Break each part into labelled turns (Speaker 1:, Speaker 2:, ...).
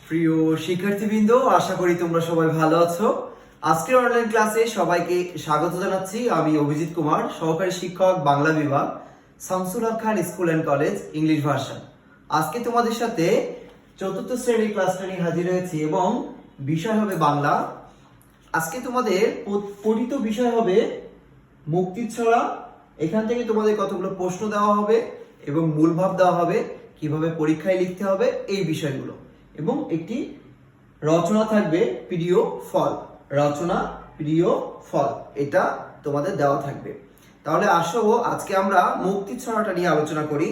Speaker 1: প্রিয় শিক্ষার্থীবৃন্দ, আশা করি তোমরা সবাই ভালো আছো। আজকের অনলাইন ক্লাসে সবাইকে স্বাগত জানাচ্ছি। আমি অভিজিৎ কুমার, সহকারী শিক্ষক, বাংলা বিভাগ, Shamsul Haque Khan school and college, English version. আজকে তোমাদের সাথে চতুর্থ শ্রেণীর ক্লাসটা নিয়ে হাজির হয়েছি এবং বিষয় হবে বাংলা। আজকে তোমাদের পঠিত বিষয় হবে মুক্তির ছড়া। এখান থেকে তোমাদের কতগুলো প্রশ্ন দেওয়া হবে এবং মূল ভাব দেওয়া হবে, কিভাবে পরীক্ষায় লিখতে হবে এই বিষয়গুলো, এবং একটি রচনা থাকবে, প্রিয় ফল। রচনা, প্রিয় ফল, এটা তোমাদের দেওয়া থাকবে। তাহলে আসো আজকে আমরা মুক্তির ছড়াটা নিয়ে আলোচনা করি।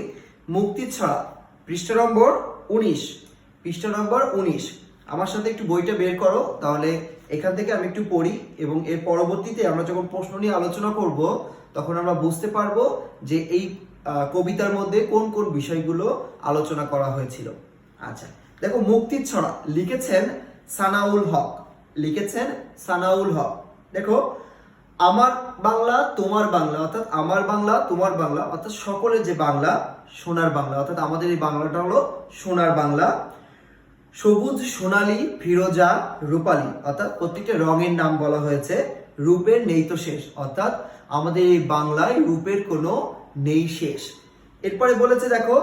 Speaker 1: মুক্তির ছড়া, পৃষ্ঠা নম্বর 19। পৃষ্ঠা নম্বর 19। আমার সাথে একটু বইটা বের করো, তাহলে এখান থেকে আমি একটু পড়ি এবং এর পরবর্তীতে আমরা যখন প্রশ্ন নিয়ে আলোচনা করব তখন আমরা বুঝতে পারবো যে এই কবিতার মধ্যে কোন কোন বিষয়গুলো আলোচনা করা হয়েছিল। আচ্ছা, দেখো, মুক্তির ছড়া লিখেছেন সানাউল হক। লিখেছেন সানাউল হক। দেখো, আমার বাংলা তোমার বাংলা, অর্থাৎ আমার বাংলা তোমার বাংলা, অর্থাৎ সকলের যে বাংলা, সোনার বাংলা, অর্থাৎ আমাদের এই বাংলাটা হলো সোনার বাংলা। সবুজ, সোনালী, ফিরোজা, রূপালী, অর্থাৎ প্রত্যেকটা রঙের নাম বলা হয়েছে। রূপের নেই তো শেষ, অর্থাৎ আমাদের এই বাংলায় রূপের কোনো নেই শেষ। এরপরে বলেছে, দেখো,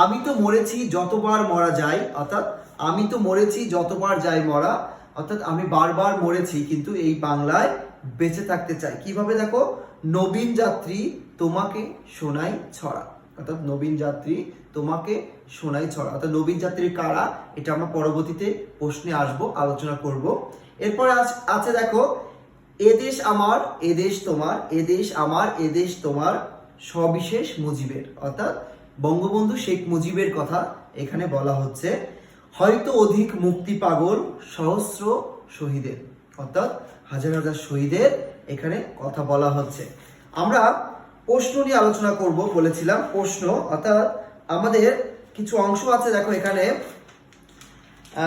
Speaker 1: আমি তো মরেছি যতবার মরা যায়, অর্থাৎ আমি তো মরেছি যতবার যায় মরা, অর্থাৎ আমি বারবার মরেছি কিন্তু এই বাংলায় বেঁচে থাকতে চাই। কিভাবে? দেখো, নবীন যাত্রী তোমাকে শোনাই ছড়া, অর্থাৎ নবীন যাত্রী তোমাকে শোনাই ছড়া, অর্থাৎ নবীন যাত্রী কারা, এটা আমরা পরবর্তীতে প্রশ্নে আসবো, আলোচনা করব। এরপরে আছে, দেখো, এদেশ আমার এদেশ তোমার, এদেশ আমার এদেশ তোমার, সবিশেষ মুজিবের, অর্থাৎ বঙ্গবন্ধু শেখ মুজিবের কথা এখানে বলা হচ্ছে। হয়তো অধিক মুক্তি পাগল সহস্র শহীদের, অর্থাৎ হাজার হাজার শহীদের এখানে কথা বলা হচ্ছে। আমরা প্রশ্ন নিয়ে আলোচনা করব বলেছিলাম। প্রশ্ন, অর্থাৎ আমাদের কিছু অংশ আছে। দেখো, এখানে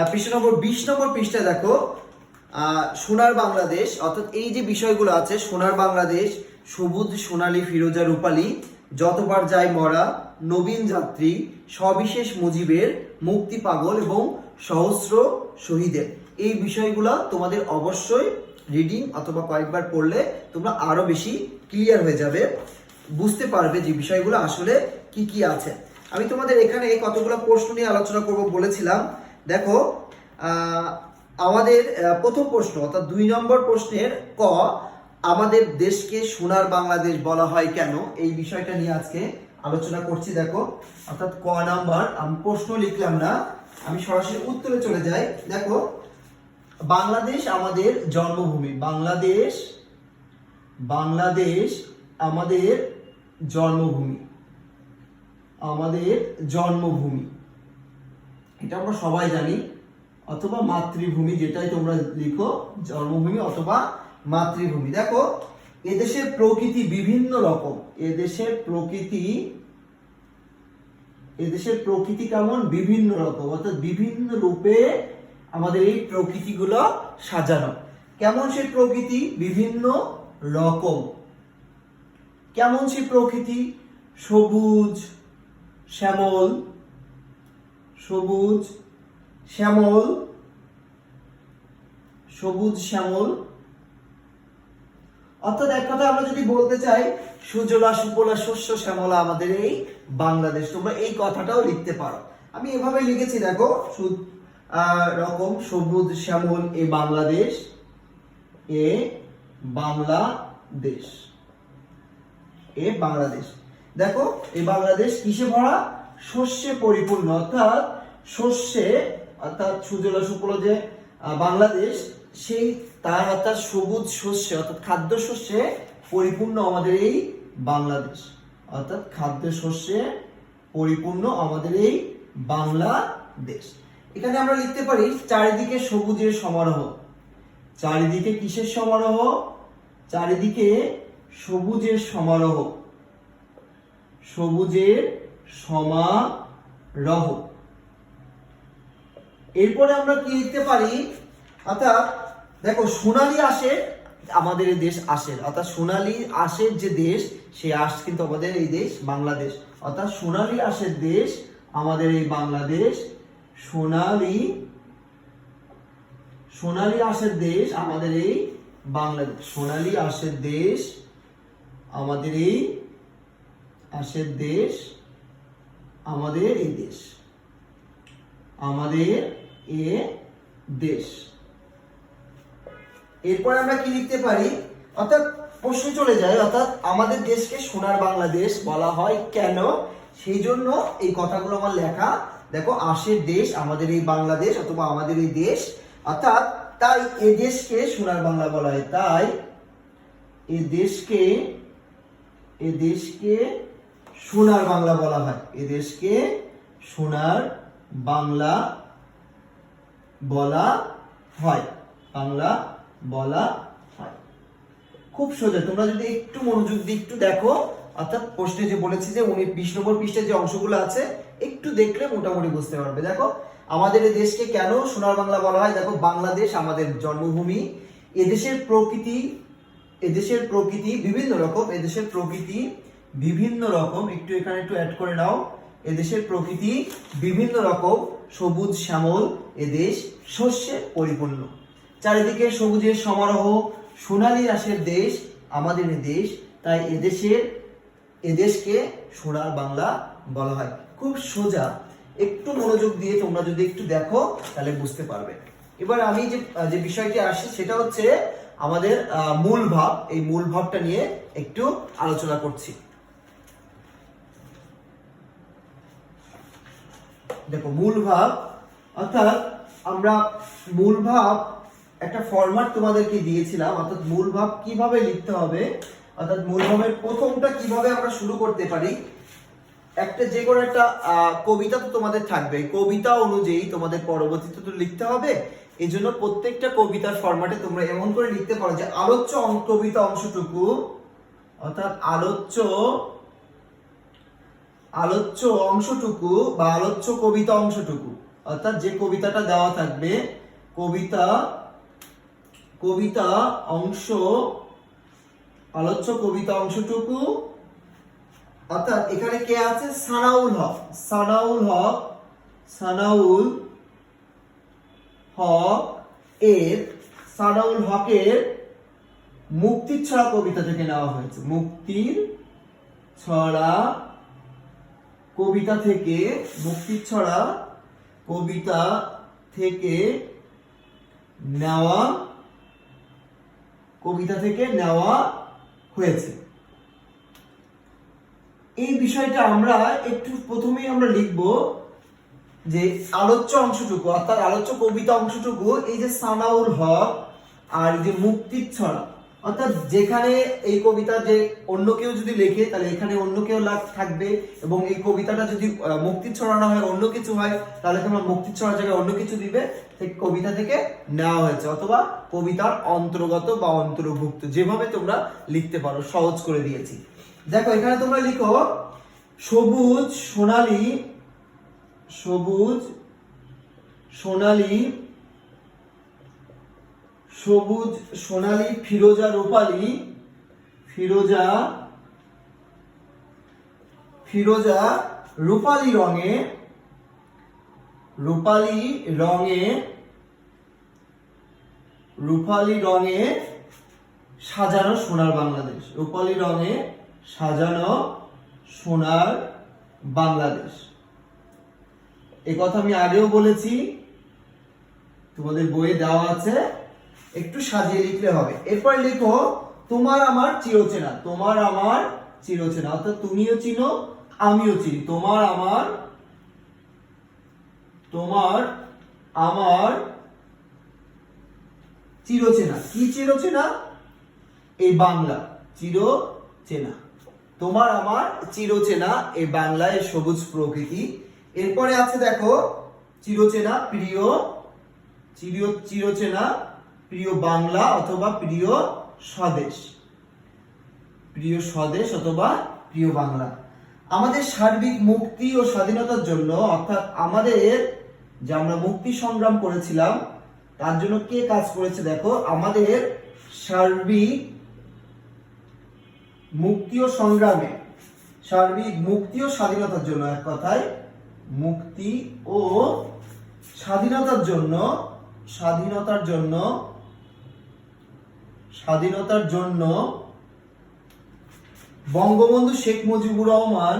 Speaker 1: পৃষ্ঠা নম্বর 20 নম্বর পৃষ্ঠায় দেখো, সোনার বাংলাদেশ, অর্থাৎ এই যে বিষয়গুলো আছে, সোনার বাংলাদেশ, সবুজ, সোনালী, ফিরোজা, রূপালী, যতবার যায় মরা, নবীন যাত্রী, সবিশেষ মুজিবের, মুক্তি পাগল এবং সহস্র শহীদের, এই বিষয়গুলো তোমাদের অবশ্যই রিডিং অথবা কয়েকবার পড়লে তোমরা আরো বেশি ক্লিয়ার হয়ে যাবে, বুঝতে পারবে যে বিষয়গুলো আসলে কি কি আছে। আমি তোমাদের এখানে কতগুলো প্রশ্ন নিয়ে আলোচনা করব বলেছিলাম। দেখো, আমাদের প্রথম প্রশ্ন, অর্থাৎ 2 নম্বর প্রশ্নের ক, আমাদের দেশকে সোনার বাংলাদেশ বলা হয় কেন, এই বিষয়টা নিয়ে আজকে আলোচনা করছি। দেখো, অর্থাৎ ক নাম্বার, আমি প্রশ্ন লিখলাম না, আমি সরাসরি উত্তরে চলে যাই। দেখো, বাংলাদেশ আমাদের জন্মভূমি, বাংলাদেশ বাংলাদেশ আমাদের জন্মভূমি, আমাদের জন্মভূমি, এটা আমরা সবাই জানি, অথবা মাতৃভূমি, যেটাই তোমরা লিখো, জন্মভূমি অথবা মাতৃভূমি। দেখো, এদেশের প্রকৃতি বিভিন্ন রকম, এদেশের প্রকৃতি কেমন? বিভিন্ন রকম, অর্থাৎ বিভিন্ন রূপে আমাদের এই প্রকৃতিগুলো সাজানো। কেমন সেই প্রকৃতি? বিভিন্ন রকম। কেমন সেই প্রকৃতি? সবুজ শ্যামল, সবুজ শ্যামল, সবুজ শ্যামল, অর্থাৎ এক কথা আমরা যদি বলতে চাই, সুজলা সুফলা শস্য শ্যামলা আমাদের এই বাংলাদেশ। তোমরা এই কথাটাও লিখতে পারো, আমি এভাবে লিখেছি। দেখো, রকম সবুজ শ্যামল এ বাংলাদেশ, এ বাংলাদেশ, এ বাংলাদেশ। দেখো, এই বাংলাদেশ কিসে ভরা? শস্যে পরিপূর্ণ, অর্থাৎ শস্যে, অর্থাৎ সুজলা সুফলা যে বাংলাদেশ, সেই তার অর্থাৎ সবুজ শস্যে, অর্থাৎ খাদ্য শস্যে পরিপূর্ণ আমাদের এই বাংলাদেশ, অর্থাৎ খাদ্য শস্যে পরিপূর্ণ আমাদের এই বাংলাদেশ। এখানে আমরা লিখতে পারি চারিদিকে সবুজের সমারোহ, চারিদিকে কিসের সমারোহ? চারিদিকে সবুজের সমারোহ, সবুজের সমারোহ। এরপরে আমরা কি লিখতে পারি? অর্থাৎ দেখো, সোনালী আঁশের আমাদের এই দেশ আঁশের, অর্থাৎ সোনালী আঁশের যে দেশ, সেই আঁশ কিন্তু আমাদের এই দেশ বাংলাদেশ, অর্থাৎ সোনালী আঁশের দেশ আমাদের এই বাংলাদেশ, সোনালী সোনালী আঁশের দেশ আমাদের এই বাংলাদেশ। সোনালী আঁশের দেশ আমাদের এই আঁশের দেশ আমাদের এই দেশ, আমাদের এ দেশ। এরপরে আমরা কি লিখতে পারি, অর্থাৎ প্রশ্ন চলে যায়, অর্থাৎ আমাদের দেশকে সোনার বাংলাদেশ বলা হয় কেন, সেই জন্য এই কথাগুলো আমার লেখা। দেখো, আঁশের দেশ আমাদের এই বাংলাদেশ অথবা আমাদের এই দেশ, অর্থাৎ তাই এ দেশকে সোনার বাংলা বলা হয়। তাই এ দেশকে সোনার বাংলা বলা হয়। এ দেশকে সোনার বাংলা বলা হয়, বাংলা বলা হয়। খুব সোজা, তোমরা যদি একটু মনোযোগ দিয়ে একটু দেখো, অর্থাৎ প্রশ্নে যে বলেছি যে 20 নম্বর পৃষ্ঠে যে অংশগুলো আছে একটু দেখলে মোটামুটি বুঝতে পারবে। দেখো, আমাদের এই দেশকে কেন সোনার বাংলা বলা হয়। দেখো, বাংলাদেশ আমাদের জন্মভূমি। এদেশের প্রকৃতি বিভিন্ন রকম, এদেশের প্রকৃতি বিভিন্ন রকম, একটু এখানে একটু অ্যাড করে নাও। এদেশের প্রকৃতি বিভিন্ন রকম, সবুজ শ্যামল এদেশ, শস্যে পরিপূর্ণ, চারিদিকে সবুজের সমারোহ, সোনালী আঁশের দেশ আমাদের এই দেশ। তাই এদেশকে সোনার বাংলা বলা হয়। খুব সোজা, একটু মনোযোগ দিয়ে তোমরা যদি একটু দেখো তাহলে বুঝতে পারবে। এবার আমি যে বিষয়টি আসি সেটা হচ্ছে আমাদের মূল ভাব। এই মূল ভাবটা নিয়ে একটু আলোচনা করছি। দেখো, মূল ভাব, অর্থাৎ আমরা মূল ভাব একটা ফরম্যাট তোমাদেরকে দিয়েছিলাম, অর্থাৎ মূল ভাব কিভাবে লিখতে হবে, অর্থাৎ মূল ভাবের প্রথমটা কিভাবে আমরা শুরু করতে পারি। একটা যে কোনো একটা কবিতা তো তোমাদের থাকবে, কবিতা অনুযায়ী তোমাদের পরবর্তীতে তো লিখতে হবে। এই জন্য প্রত্যেকটা কবিতার ফরম্যাটে তোমরা এমন করে লিখতে পারো যে আলোচ্য কবিতা অংশটুকু, অর্থাৎ আলোচ্য অংশটুকু বা আলোচ্য কবিতা অংশটুকু, অর্থাৎ যে কবিতাটা দেওয়া থাকবে, কবিতা অংশ, আলোচ্য কবিতা অংশটুকু, অর্থাৎ এখানে কে আছে, সানাউল হকের মুক্তির ছড়া কবিতা থেকে নেওয়া হয়েছে। মুক্তির ছড়া কবিতা থেকে নেওয়া হয়েছে। এই বিষয়টা আমরা একটু প্রথমেই আমরা লিখব যে আলোচ্য অংশটুকু, অর্থাৎ আলোচ্য কবিতা অংশটুকু, এই যে সানাউল হক আর যে মুক্তির ছড়া, অর্থাৎ যেখানে এই কবিতা যে অন্য কেউ যদি লেখে তাহলে এখানে অন্য কেউ থাকবে, এবং এই কবিতাটা যদি মুক্তির ছড়া না হয় অন্য কিছু হয় তাহলে তোমরা মুক্তির ছড়ার জায়গায় অন্য কিছু দিবে। কবিতা থেকে নেওয়া হয়েছে অথবা কবিতার অন্তর্গত বা অন্তর্ভুক্ত, যেভাবে তোমরা লিখতে পারো, সহজ করে দিয়েছি। দেখো, এখানে তোমরা লিখো সবুজ সোনালী ফিরোজা রূপালী রঙে সাজানো সোনার বাংলাদেশ, রূপালী রঙে সাজানো সোনার বাংলাদেশ। এই কথা আমি আগেও বলেছি, তোমাদের বইয়ে দেওয়া আছে, একটু সাজিয়ে লিখলে হবে। এরপর লিখো তোমার আমার চিরচেনা, অর্থাৎ তুমিও চিনো আমিও চিনি। তোমার আমার চিরচেনা। কি চিরচেনা? এই বাংলা চিরচেনা। তোমার আমার চিরচেনা এই বাংলায় সবুজ প্রকৃতি। এরপরে আছে দেখো চিরচেনা প্রিয় বাংলা অথবা প্রিয় স্বদেশ অথবা প্রিয় বাংলা। আমাদের সার্বিক মুক্তি ও স্বাধীনতার জন্য, অর্থাৎ আমাদের যে আমরা মুক্তি সংগ্রাম করেছিলাম তার জন্য কে কাজ করেছে, দেখো আমাদের সার্বিক মুক্তি ও সংগ্রামে, সার্বিক মুক্তি ও স্বাধীনতার জন্য, এক কথায় মুক্তি ও স্বাধীনতার জন্য স্বাধীনতার জন্য বঙ্গবন্ধু শেখ মুজিবুর রহমান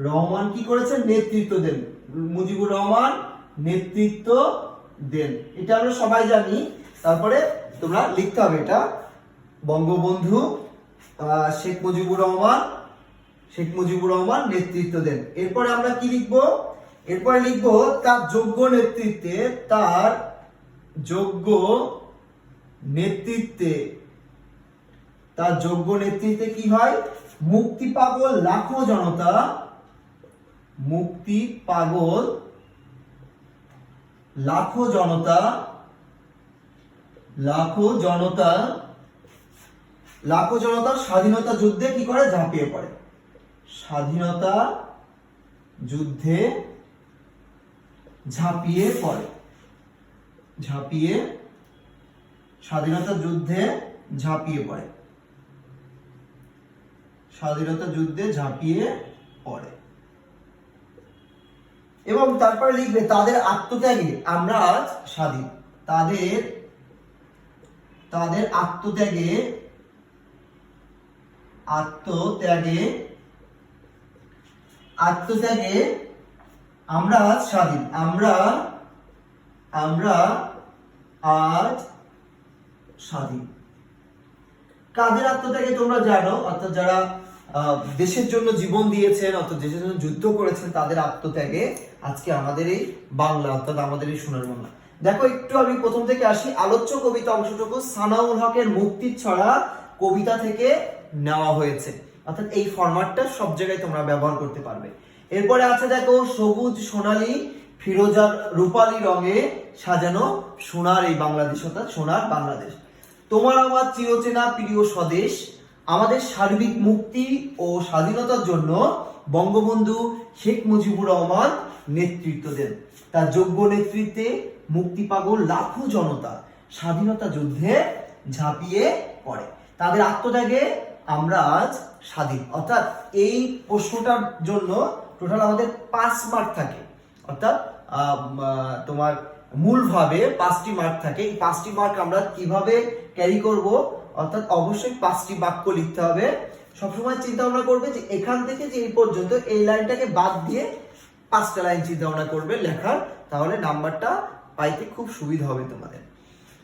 Speaker 1: রহমান কি করেছেন? নেতৃত্ব দেন। মুজিবুর রহমান নেতৃত্ব দেন, এটা আমরা সবাই জানি। তারপরে তোমরা লিখতে হবে এটা, বঙ্গবন্ধু শেখ মুজিবুর রহমান নেতৃত্ব দেন। এরপরে আমরা কি লিখবো? এরপরে লিখবো তার যোগ্য নেতৃত্বে কি হয়? মুক্তি পাগল লাখো জনতা স্বাধীনতা যুদ্ধে কি করে? ঝাঁপিয়ে পড়ে। স্বাধীনতা যুদ্ধে ঝাঁপিয়ে পড়ে। এবং তারপরে লিখবে তাদের আত্মত্যাগে আমরা আজ স্বাধীন। তাদের আত্মত্যাগে আমরা আজ স্বাধীন। আমরা আজ স্বাধীন। কাদের আত্মত্যাগে তোমরা জানো, অর্থাৎ যারা দেশের জন্য জীবন দিয়েছেন, অর্থাৎ দেশের জন্য যুদ্ধ করেছেন, তাদের আত্মত্যাগে আজকে আমাদের এই বাংলা, অর্থাৎ আমাদের এই সোনার বাংলা। দেখো একটু আমি প্রথম থেকে আসি। আলোচ্য কবিতা অংশটুকু সানাউল হকের মুক্তির ছড়া কবিতা থেকে নেওয়া হয়েছে, অর্থাৎ এই ফরম্যাটটা সব জায়গায় তোমরা ব্যবহার করতে পারবে। এরপরে আছে দেখো সবুজ সোনালী ফিরোজার রূপালী রঙে সাজানো সোনার এই বাংলাদেশ, অর্থাৎ সোনার বাংলাদেশ। তোমার আমার চিরচেনা প্রিয় স্বদেশ, আমাদের সার্বিক মুক্তি ও স্বাধীনতার জন্য বঙ্গবন্ধু শেখ মুজিবুর রহমান নেতৃত্ব দেন। তার যোগ্য নেতৃত্বে মুক্তি পাগল লাখো জনতা স্বাধীনতা যুদ্ধে ঝাঁপিয়ে পড়ে। তাদের আত্মত্যাগে আমরা আজ স্বাধীন। অর্থাৎ এই প্রশ্নটার জন্য টোটাল আমাদের 5 মার্ক থাকে, অর্থাৎ তোমার মূলভাবে 5টি মার্ক থাকে। এই 5টি মার্ক আমরা কিভাবে ক্যারি করব, অর্থাৎ অবশ্যই 5টি বাক্য লিখতে হবে। সবসময় চিন্তা ভাবনা করবে যে এখান থেকে যে এই পর্যন্ত এই লাইনটাকে বাদ দিয়ে 5টা লাইন চিন্তা ভাবনা করবে লেখার, তাহলে নাম্বারটা পাইতে খুব সুবিধা হবে তোমাদের।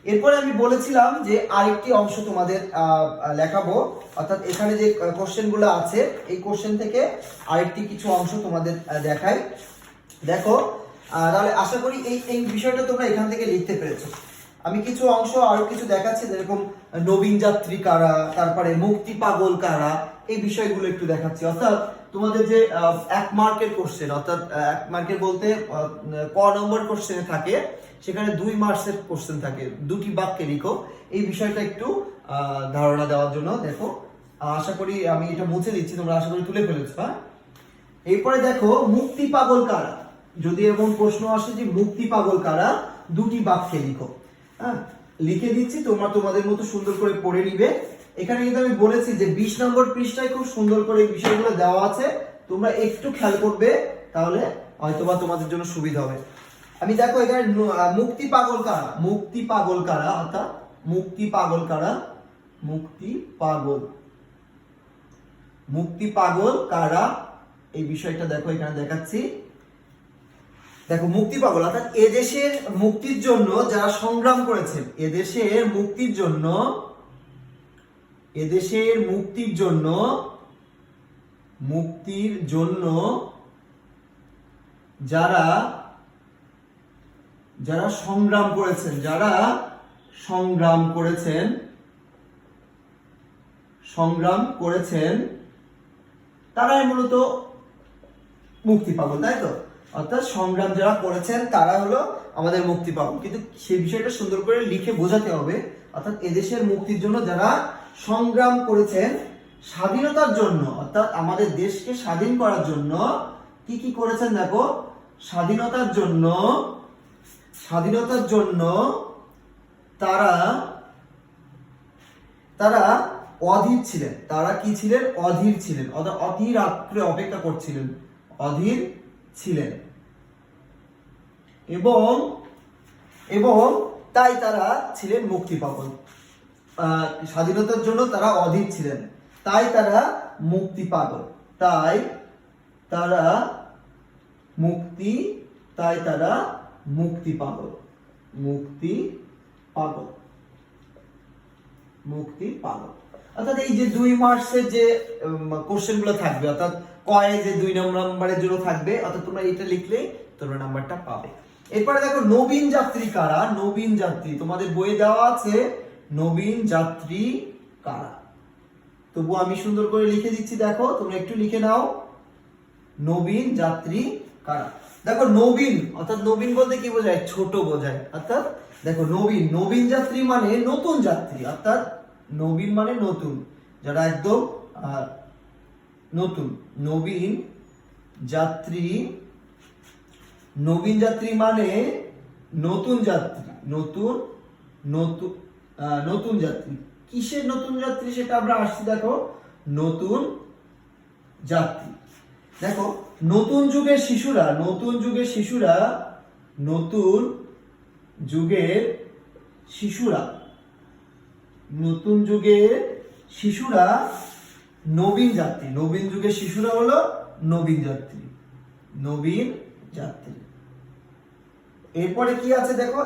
Speaker 1: এরপরে আমি বলেছিলাম যে আরেকটি অংশ তোমাদের লেখাবো, অর্থাৎ এখানে যে কোশ্চেনগুলো আছে এই কোশ্চেন থেকে আরেকটি কিছু অংশ তোমাদের দেখাই। দেখো তাহলে আশা করি এই বিষয়টা তোমরা এখান থেকে লিখতে পেরেছো। আমি কিছু অংশ আরো কিছু দেখাচ্ছি, যেরকম নবীন যাত্রী কারা, তারপরে মুক্তি পাগল কারা, এই বিষয়গুলো একটু দেখাচ্ছি। অর্থাৎ তোমাদের যে 1 মার্কের কোশ্চেন, অর্থাৎ 1 মার্কের বলতে ক নম্বর কোশ্চেনে থাকে, সেখানে 2 মার্কসের কোশ্চেন থাকে, 2টি বাক্যে লিখো। এই বিষয়টা একটু ধারণা দেওয়ার জন্য দেখো, আশা করি আমি এটা মুছে দিচ্ছি, তোমরা আশা করি তুলে ফেলেছো। হ্যাঁ, এরপরে দেখো মুক্তি পাগল কারা, যদি এমন প্রশ্ন আসে যে মুক্তি পাগল কারা, 2টি বাক্যে লিখো। হ্যাঁ, লিখে দিচ্ছি, তোমরা তোমাদের মতো সুন্দর করে পড়ে নিবে। এখানে কিন্তু আমি বলেছি যে 20 নম্বর পৃষ্ঠায় খুব সুন্দর করে এই বিষয়গুলো দেওয়া আছে, তোমরা একটু খেয়াল করবে, তাহলে হয়তোবা তোমাদের জন্য সুবিধা হবে। আমি দেখো এখানে মুক্তি পাগল কারা, অর্থাৎ মুক্তি পাগল কারা, এই বিষয়টা দেখো এখানে দেখাচ্ছি। দেখো মুক্তি পাগল অর্থাৎ এদেশের মুক্তির জন্য যারা সংগ্রাম করেছেন, এদেশের মুক্তির জন্য যারা সংগ্রাম করেছেন তারাই মূলত মুক্তি পাগল, তাই তো? অর্থাৎ সংগ্রাম যারা করেছেন তারা হলো আমাদের মুক্তি পাগল। কিন্তু সেই বিষয়টা সুন্দর করে লিখে বোঝাতে হবে, অর্থাৎ এদেশের মুক্তির জন্য যারা সংগ্রাম করেছেন, স্বাধীনতার জন্য, অর্থাৎ আমাদের দেশকে স্বাধীন করার জন্য কি কি করেছেন দেখো। স্বাধীনতার জন্য তারা অধীর ছিলেন। তারা কি ছিলেন? অধীর ছিলেন, অধীর আগ্রহে অপেক্ষা করছিলেন, অধীর ছিলেন। এবং এবং তাই তারা ছিলেন মুক্তি পাগল। স্বাধীনতার জন্য তারা অধীর ছিলেন, তাই তারা মুক্তি পাগল। তাই তারা মুক্তি পাগল। অর্থাৎ এই যে 2 মার্কসের যে কোশ্চেন গুলো থাকবে, অর্থাৎ কয়ে যে 2 নম্বরের জন্য থাকবে, অর্থাৎ তোমরা এটা লিখলেই তোমরা নাম্বারটা পাবে। এরপরে দেখো নবীন যাত্রী কারা? নবীন যাত্রী তোমাদের বইয়ে দেওয়া আছে, নবীন যাত্রী কারা। তবু আমি সুন্দর করে লিখে দিচ্ছি, দেখো তোমরা একটু লিখে নাও, নবীন যাত্রী কারা। দেখো নবীন, অর্থাৎ নবীন বলতে কি বোঝায়? ছোট বোঝায়। অর্থাৎ দেখো নবীন যাত্রী মানে নতুন যাত্রী, অর্থাৎ নবীন মানে নতুন, যারা একদম নতুন। নবীন যাত্রী মানে নতুন যাত্রী, নতুন যাত্রী। কিসের নতুন যাত্রী সেটা আমরা আসছি, দেখো নতুন যাত্রী। দেখো নতুন যুগের শিশুরা নবীন যাত্রী। নবীন যুগের শিশুরা হলো নবীন যাত্রী। এরপরে কি আছে দেখো,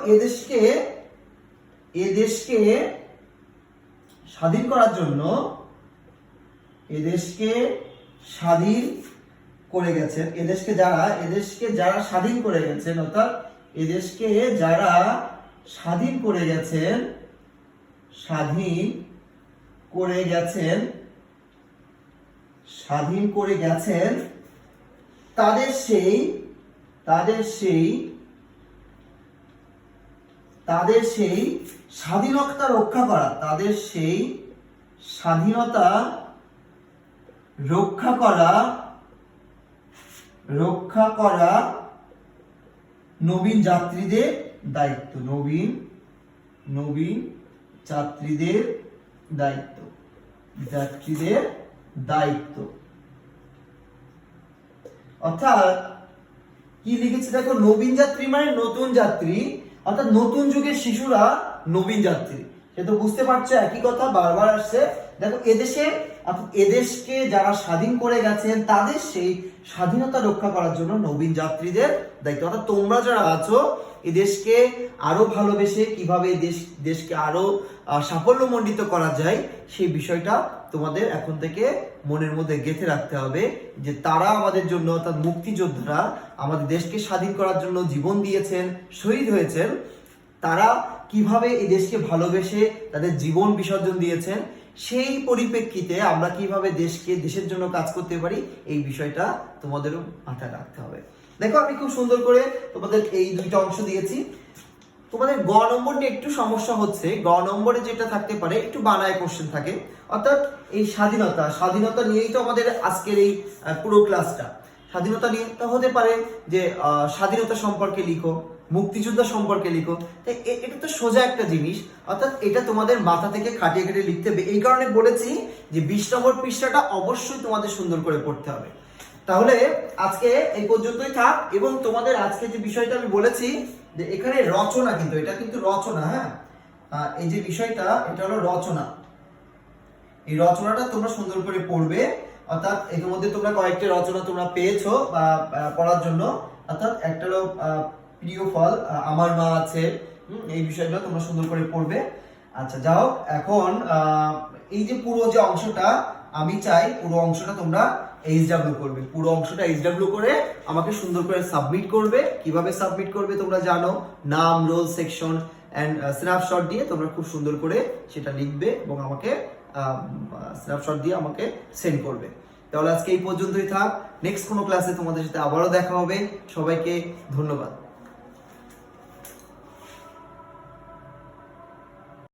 Speaker 1: এদেশকে স্বাধীন করার জন্য, এদেশকে যারা স্বাধীন করে গেছেন, অর্থাৎ এদেশকে যারা স্বাধীন করে গেছেন তাদের সেই স্বাধীনতা রক্ষা করা, নবীন যাত্রীদের দায়িত্ব। নবীন যাত্রীদের দায়িত্ব। অর্থাৎ কি লিখেছে দেখো, নবীন যাত্রী মানে নতুন যাত্রী, অর্থাৎ নতুন যুগের শিশুরা নবীন যাত্রী। সে তো বুঝতে পারছো, একই কথা বারবার আসছে। দেখো এদেশকে যারা স্বাধীন করে গেছেন তাদের সেই স্বাধীনতা রক্ষা করার জন্য নবীন যাত্রীদের দায়িত্ব। অর্থাৎ তোমরা যারা আছো এদেশকে আরো ভালোবেসে কিভাবে দেশকে আরো সাফল্যমণ্ডিত করা যায় সেই বিষয়টা তোমাদের এখন থেকে মনের মধ্যে গেঁথে রাখতে হবে, যে তারা আমাদের জন্য, অর্থাৎ মুক্তিযোদ্ধারা আমাদের দেশকে স্বাধীন করার জন্য জীবন দিয়েছেন, শহীদ হয়েছেন। তারা কিভাবে এই দেশকে ভালোবেসে তাদের জীবন বিসর্জন দিয়েছেন, সেই পরিপ্রেক্ষিতে আমরা কিভাবে দেশের জন্য কাজ করতে পারি, এই বিষয়টা তোমাদেরও মাথায় রাখতে হবে। দেখো আমি খুব সুন্দর করে তোমাদের এই 2টা অংশ দিয়েছি। তোমাদের গ নম্বর নিয়ে একটু সমস্যা হচ্ছে। গ নম্বরে যেটা থাকতে পারে, একটু বানায় কোশ্চেন থাকে, অর্থাৎ এই স্বাধীনতা নিয়েই তো আমাদের আজকের এই পুরো ক্লাসটা। স্বাধীনতা নিয়ে তা হতে পারে যে স্বাধীনতা সম্পর্কে লিখো, মুক্তিযোদ্ধা সম্পর্কে লিখো। এটা তো সোজা একটা জিনিস, অর্থাৎ এটা তোমাদের মাথা থেকে খাটিয়ে লিখতে হবে। এই কারণে বলেছি যে 20 নম্বর পৃষ্ঠাটা অবশ্যই তোমাদের সুন্দর করে পড়তে হবে। তাহলে আজকে এই পর্যন্তই থাক। এবং তোমাদের আজকে যে বিষয়টা আমি বলেছি যে এখানে রচনা, কিন্তু এটা কিন্তু রচনা, হ্যাঁ, এই যে বিষয়টা এটা হলো রচনা। এই রচনাটা তোমরা সুন্দর করে পড়বে। অর্থাৎ এর মধ্যে তোমরা কয়েকটি রচনা তোমরা পেয়েছো বা পড়ার জন্য। অর্থাৎ একটা হলো প্রিয় ফল, আমার মা আছে, এই বিষয়গুলো তোমরা সুন্দর করে পড়বে। আচ্ছা যাও, এখন এই যে পুরো যে অংশটা আমি চাই, পুরো অংশটা তোমরা HW করবে। পুরো অংশটা HW করে আমাকে সুন্দর করে সাবমিট করবে। কিভাবে সাবমিট করবে তোমরা জানো, নাম, রোল, সেকশন এন্ড স্ন্যাপশট দিয়ে তোমরা খুব সুন্দর করে সেটা লিখবে এবং আমাকে স্ন্যাপশট দিয়ে আমাকে সেন্ড করবে। তাহলে আজকে এই পর্যন্তই থাক। নেক্সট কোনো ক্লাসে তোমাদের সাথে আবারও দেখা হবে। সবাইকে ধন্যবাদ।